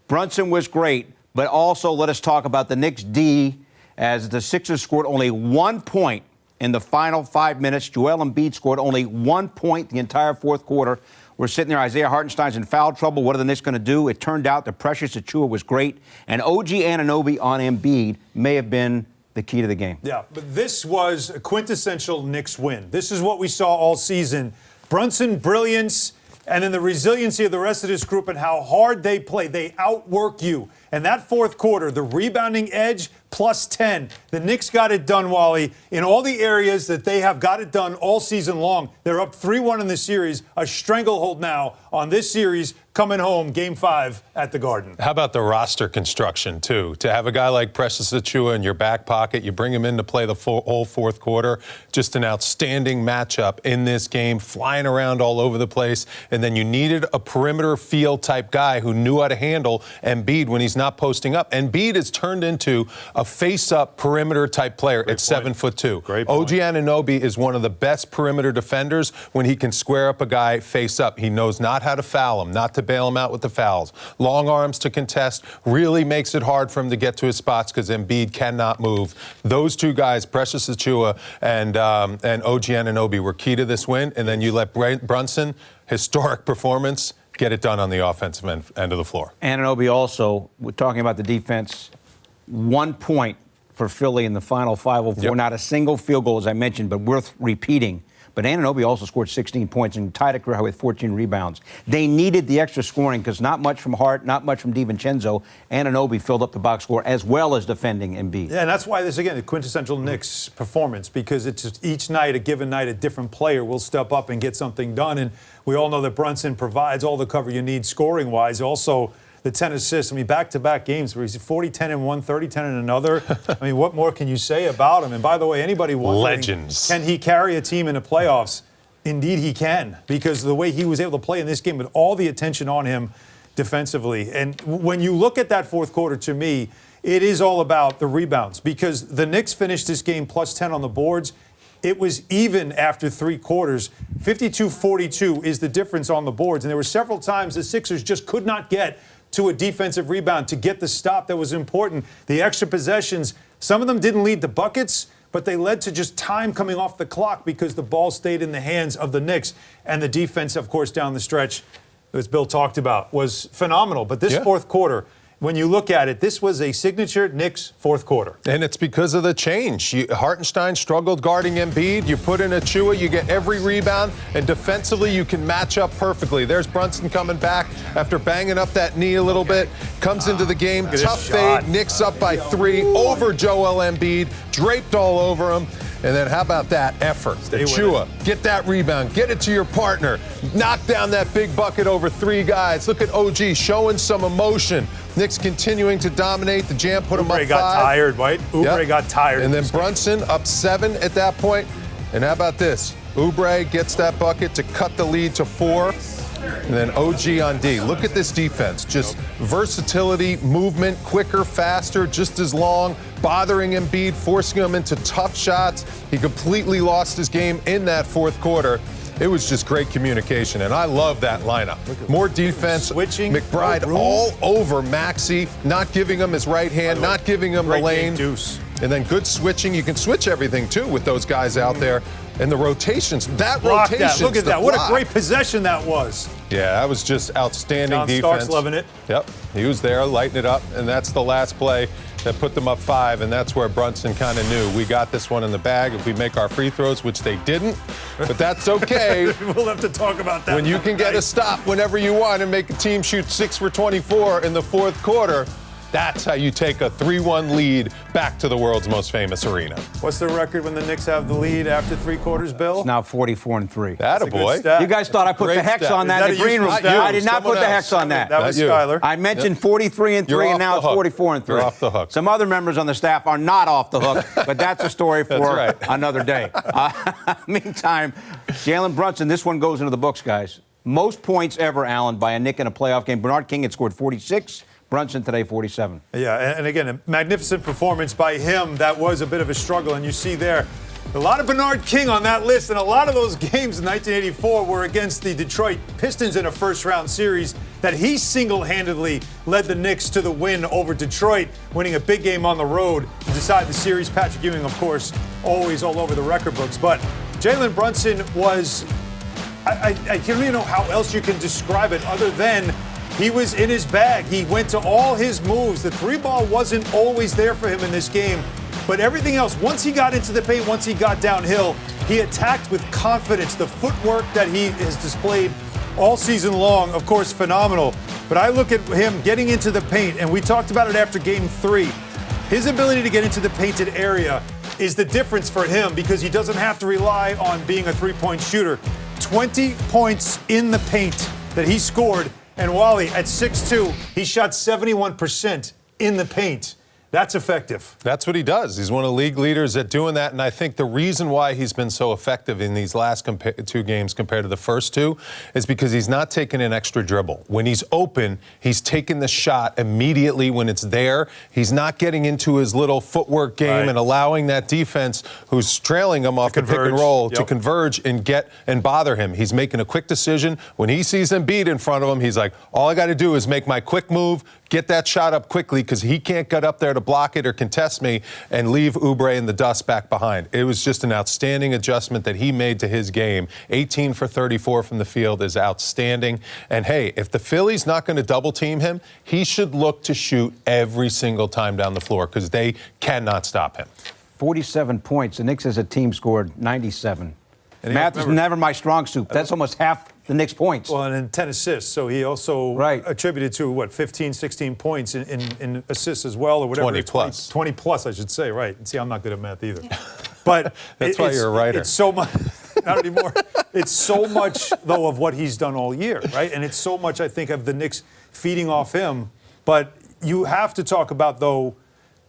Brunson was great, but also let us talk about the Knicks D, as the Sixers scored only 1 point in the final 5 minutes. Joel Embiid scored only 1 point the entire fourth quarter. We're sitting there, Isaiah Hartenstein's in foul trouble. What are the Knicks going to do? It turned out that Precious Achiuwa was great, and OG Anunoby on Embiid may have been the key to the game. Yeah, but this was a quintessential Knicks win. This is what we saw all season. Brunson, brilliance, and then the resiliency of the rest of this group and how hard they play. They outwork you. And that fourth quarter, the rebounding edge, plus 10. The Knicks got it done, Wally, in all the areas that they have got it done all season long. They're up 3-1 in the series, a stranglehold now on this series coming home, Game 5 at the Garden. How about the roster construction, too? To have a guy like Precious Achiuwa in your back pocket, you bring him in to play the whole fourth quarter, just an outstanding matchup in this game, flying around all over the place. And then you needed a perimeter field type guy who knew how to handle Embiid when he's not posting up. Embiid has turned into a face-up perimeter type player at 7'2". Great point. OG Anunoby is one of the best perimeter defenders when he can square up a guy face up. He knows not how to foul him, not to bail him out with the fouls. Long arms to contest really makes it hard for him to get to his spots because Embiid cannot move. Those two guys, Precious Achiuwa and OG Anunoby, were key to this win. And then you let Brunson, historic performance, get it done on the offensive end of the floor. Anunoby also, we're talking about the defense, 1 point for Philly in the final 5:04. Yep. Not a single field goal, as I mentioned, but worth repeating. But Anunoby also scored 16 points and tied a career high with 14 rebounds. They needed the extra scoring because not much from Hart, not much from DiVincenzo. Anunoby filled up the box score as well as defending Embiid. Yeah, and that's why this, again, the quintessential Knicks performance, because it's just each night, a given night, a different player will step up and get something done. And we all know that Brunson provides all the cover you need scoring-wise. Also, the 10 assists. I mean, back-to-back games where he's 40, 10 in one, 30, 10 in another. I mean, what more can you say about him? And by the way, anybody wondering, legends, can he carry a team in the playoffs? Indeed he can, because of the way he was able to play in this game with all the attention on him defensively. And when you look at that fourth quarter, to me, it is all about the rebounds, because the Knicks finished this game plus 10 on the boards. It was even after 3 quarters. 52-42 is the difference on the boards. And there were several times the Sixers just could not get to a defensive rebound to get the stop that was important. The extra possessions, some of them didn't lead to buckets, but they led to just time coming off the clock because the ball stayed in the hands of the Knicks. And the defense, of course, down the stretch, as Bill talked about, was phenomenal. But this fourth quarter, when you look at it, this was a signature Knicks fourth quarter. And it's because of the change. Hartenstein struggled guarding Embiid. You put in Achiuwa, you get every rebound, and defensively you can match up perfectly. There's Brunson coming back after banging up that knee a little bit. Comes into the game, tough fade, Knicks up by 3 over Joel Embiid, draped all over him. And then how about that effort? Achiuwa, get that rebound, get it to your partner, knock down that big bucket over 3 guys. Look at OG showing some emotion. Knicks continuing to dominate. The Jam put him up 5. Oubre got tired, right? Oubre got tired. And then Brunson up 7 at that point. And how about this? Oubre gets that bucket to cut the lead to 4. And then OG on D. Look at this defense. Just versatility, movement, quicker, faster, just as long, bothering Embiid, forcing him into tough shots. He completely lost his game in that fourth quarter. It was just great communication, and I love that lineup. More defense. Switching. McBride all over Maxey, not giving him his right hand, not giving him the lane. Deuce. And then good switching. You can switch everything, too, with those guys out there. And the rotations. That rotation. Look at that. What a great possession that was. Yeah, that was just outstanding John defense. Starks loving it. Yep. He was there, lighting it up. And that's the last play that put them up 5. And that's where Brunson kind of knew we got this one in the bag if we make our free throws, which they didn't. But that's okay. We'll have to talk about that. When you can get a stop whenever you want and make a team shoot 6 for 24 in the fourth quarter, that's how you take a 3-1 lead back to the world's most famous arena. What's the record when the Knicks have the lead after 3 quarters, Bill? It's now 44-3. Attaboy. You guys thought I put the hex on that in the green room. I did not put the hex on that. That was Skyler. I mentioned 43-3, and now it's 44-3. You're off the hook. Some other members on the staff are not off the hook, but that's a story for another day. Meantime, Jalen Brunson, this one goes into the books, guys. Most points ever, Allen, by a Knick in a playoff game. Bernard King had scored 46. Brunson today, 47. Yeah, and again, a magnificent performance by him. That was a bit of a struggle, and you see there, A lot of Bernard King on that list, and a lot of those games in 1984 were against the Detroit Pistons in a first-round series that he single-handedly led the Knicks to the win over Detroit, winning a big game on the road to decide the series. Patrick Ewing, of course, always all over the record books. But Jalen Brunson was, I don't even know how else you can describe it other than he was in his bag. He went to all his moves. The three ball wasn't always there for him in this game. But everything else, once he got into the paint, once he got downhill, he attacked with confidence. The footwork that he has displayed all season long, of course, phenomenal. But I look at him getting into the paint, and we talked about it after Game 3. His ability to get into the painted area is the difference for him because he doesn't have to rely on being a three-point shooter. 20 points in the paint that he scored, and Wally, at 6'2", he shot 71% in the paint. That's effective. That's what he does. He's one of the league leaders at doing that, and I think the reason why he's been so effective in these last two games compared to the first two is because he's not taking an extra dribble. When he's open, he's taking the shot immediately when it's there. He's not getting into his little footwork game and allowing that defense who's trailing him off the pick and roll to converge and get and bother him. He's making a quick decision. When he sees Embiid in front of him, he's like, all I got to do is make my quick move, get that shot up quickly because he can't get up there to block it or contest me and leave Oubre in the dust back behind. It was just an outstanding adjustment that he made to his game. 18 for 34 from the field is outstanding. And hey, if the Phillies not going to double team him, he should look to shoot every single time down the floor because they cannot stop him. 47 points. The Knicks as a team scored 97. Math is never my strong suit. That's almost half the Knicks' points. Well, and then 10 assists. So he also attributed to, 15, 16 points in assists as well, or whatever. 20 plus. 20 plus, I should say, right. See, I'm not good at math either. But that's why you're a writer. It's so much, not anymore. It's so much, though, of what he's done all year, right? And it's so much, I think, of the Knicks feeding off him. But you have to talk about, though,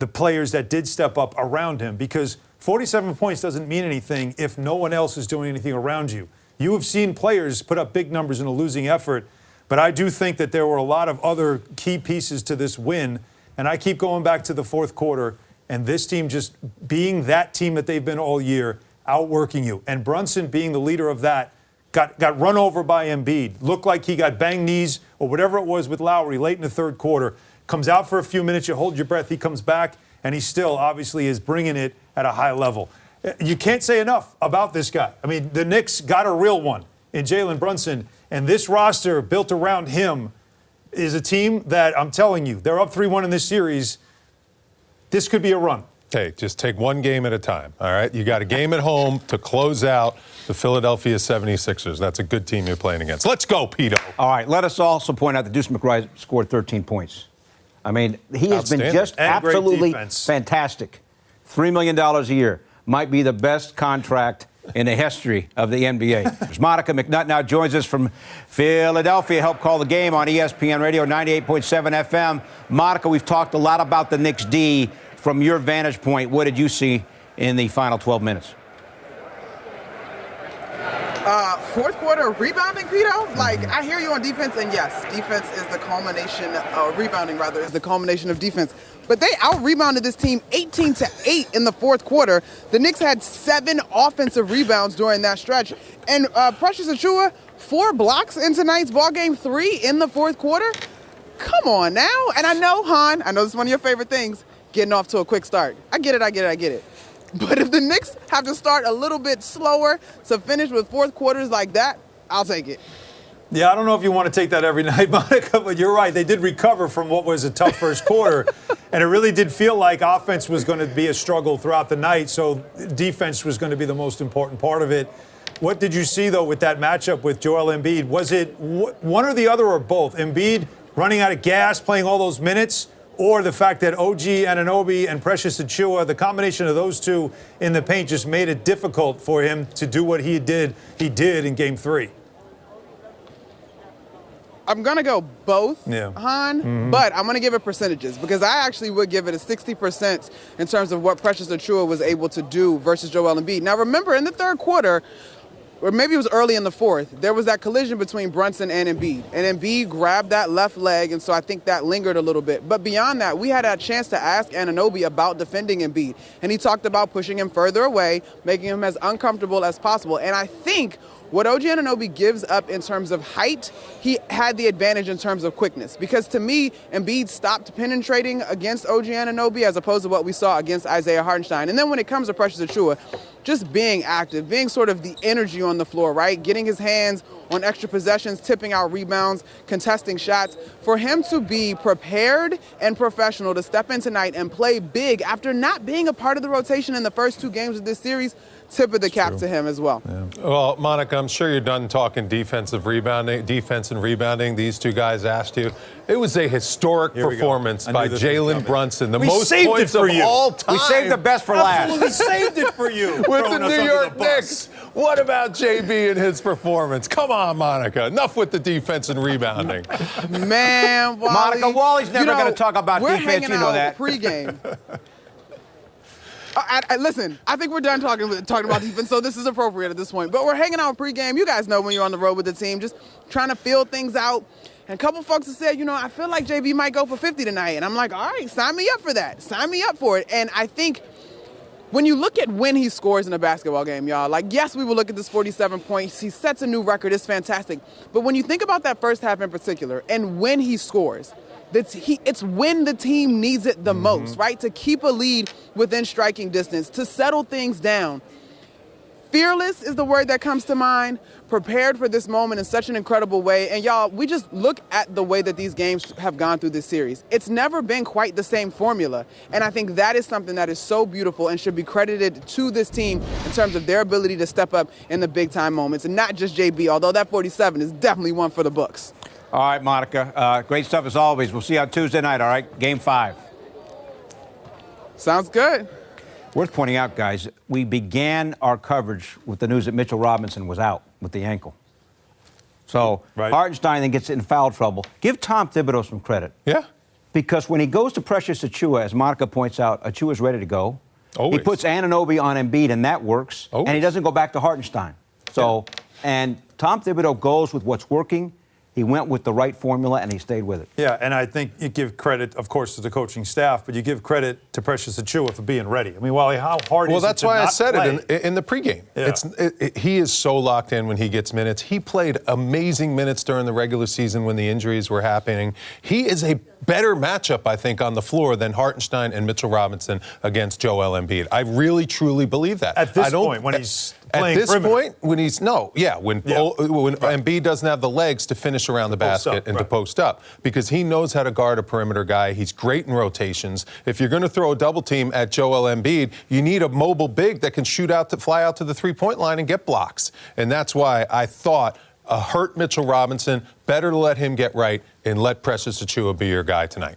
the players that did step up around him, because 47 points doesn't mean anything if no one else is doing anything around you. You have seen players put up big numbers in a losing effort, but I do think that there were a lot of other key pieces to this win, and I keep going back to the fourth quarter, and this team just being that team that they've been all year, outworking you. And Brunson being the leader of that, got run over by Embiid, looked like he got banged knees or whatever it was with Lowry late in the third quarter, comes out for a few minutes, you hold your breath, he comes back, and he still obviously is bringing it at a high level. You can't say enough about this guy. I mean, the Knicks got a real one in Jalen Brunson, and this roster built around him is a team that, I'm telling you, they're up 3-1 in this series. This could be a run. Hey, just take one game at a time, all right? You got a game at home to close out the Philadelphia 76ers. That's a good team you're playing against. Let's go, Pito. All right, let us also point out that Deuce McBride scored 13 points. I mean, he has been just absolutely fantastic. $3 million a year. Might be the best contract in the history of the NBA. Monica McNutt now joins us from Philadelphia, helped call the game on ESPN Radio 98.7 FM. Monica, we've talked a lot about the Knicks D. From your vantage point, what did you see in the final 12 minutes? Fourth quarter rebounding, Pito? Like, I hear you on defense, and yes, defense is the culmination, rebounding rather, is the culmination of defense. But they out-rebounded this team 18-8 in the fourth quarter. The Knicks had 7 offensive rebounds during that stretch. And Precious Achiuwa, 4 blocks in tonight's ballgame, 3 in the fourth quarter. Come on now. And I know, Han, I know this is one of your favorite things, getting off to a quick start. I get it. But if the Knicks have to start a little bit slower to finish with fourth quarters like that, I'll take it. Yeah, I don't know if you want to take that every night, Monica, but you're right. They did recover from what was a tough first quarter, and it really did feel like offense was going to be a struggle throughout the night, so defense was going to be the most important part of it. What did you see, though, with that matchup with Joel Embiid? Was it one or the other or both? Embiid running out of gas, playing all those minutes, or the fact that OG Anunoby and Precious Achiuwa, the combination of those two in the paint just made it difficult for him to do what he did in Game 3? I'm going to go both, Han, but I'm going to give it percentages because I actually would give it a 60% in terms of what Precious Achiuwa was able to do versus Joel Embiid. Now, remember, in the third quarter, or maybe it was early in the fourth, there was that collision between Brunson and Embiid. And Embiid grabbed that left leg, and so I think that lingered a little bit. But beyond that, we had a chance to ask Anunoby about defending Embiid. And he talked about pushing him further away, making him as uncomfortable as possible. And I think what OG Anunoby gives up in terms of height, he had the advantage in terms of quickness. Because to me, Embiid stopped penetrating against OG Anunoby as opposed to what we saw against Isaiah Hartenstein. And then when it comes to Precious Achiuwa, just being active, being sort of the energy on the floor, right? Getting his hands on extra possessions, tipping out rebounds, contesting shots. For him to be prepared and professional to step in tonight and play big after not being a part of the rotation in the first 2 games of this series, tip of the cap to him as well. Yeah. Well, Monica, I'm sure you're done talking defense and rebounding. These 2 guys asked you. It was a historic performance by Jalen Brunson, the most points of all time. We saved the best for last. Absolutely saved it for you. With the New York Knicks. What about JB and his performance? Come on, Monica. Enough with the defense and rebounding. Man, Wally, Monica, Wally's never going to talk about defense. You know that. Pregame. Listen, I think we're done talking about defense, so this is appropriate at this point. But we're hanging out pregame. You guys know when you're on the road with the team, just trying to feel things out. And a couple folks have said, I feel like JB might go for 50 tonight. And I'm like, all right, sign me up for that. Sign me up for it. And I think when you look at when he scores in a basketball game, y'all, like, yes, we will look at this 47 points. He sets a new record. It's fantastic. But when you think about that first half in particular and when he scores, it's when the team needs it the most, right? To keep a lead within striking distance, to settle things down. Fearless is the word that comes to mind. Prepared for this moment in such an incredible way. And y'all, we just look at the way that these games have gone through this series. It's never been quite the same formula. And I think that is something that is so beautiful and should be credited to this team in terms of their ability to step up in the big time moments. And not just JB, although that 47 is definitely one for the books. All right, Monica. Great stuff as always. We'll see you on Tuesday night, all right? Game 5. Sounds good. Worth pointing out, guys, we began our coverage with the news that Mitchell Robinson was out with the ankle. So Hartenstein then gets in foul trouble. Give Tom Thibodeau some credit. Yeah. Because when he goes to Precious Achiuwa, as Monica points out, Achiuwa's ready to go. Always. He puts Anunoby on Embiid, and that works. Always. And he doesn't go back to Hartenstein. So, and Tom Thibodeau goes with what's working. He went with the right formula, and he stayed with it. Yeah, and I think you give credit, of course, to the coaching staff, but you give credit to Precious Achiuwa for being ready. I mean, Wally, how hard is it to not play? Well, that's why I said it in the pregame. Yeah. He is so locked in when he gets minutes. He played amazing minutes during the regular season when the injuries were happening. He is a better matchup, I think, on the floor than Hartenstein and Mitchell Robinson against Joel Embiid. I really, truly believe that. At this point, when he's playing At this perimeter. point, when he's, when Embiid doesn't have the legs to finish around the basket and to post up, because he knows how to guard a perimeter guy. He's great in rotations. If you're going to throw a double team at Joel Embiid, you need a mobile big that can fly out to the three-point line and get blocks. And that's why I thought a hurt Mitchell Robinson, better to let him get right and let Precious Achiuwa be your guy tonight.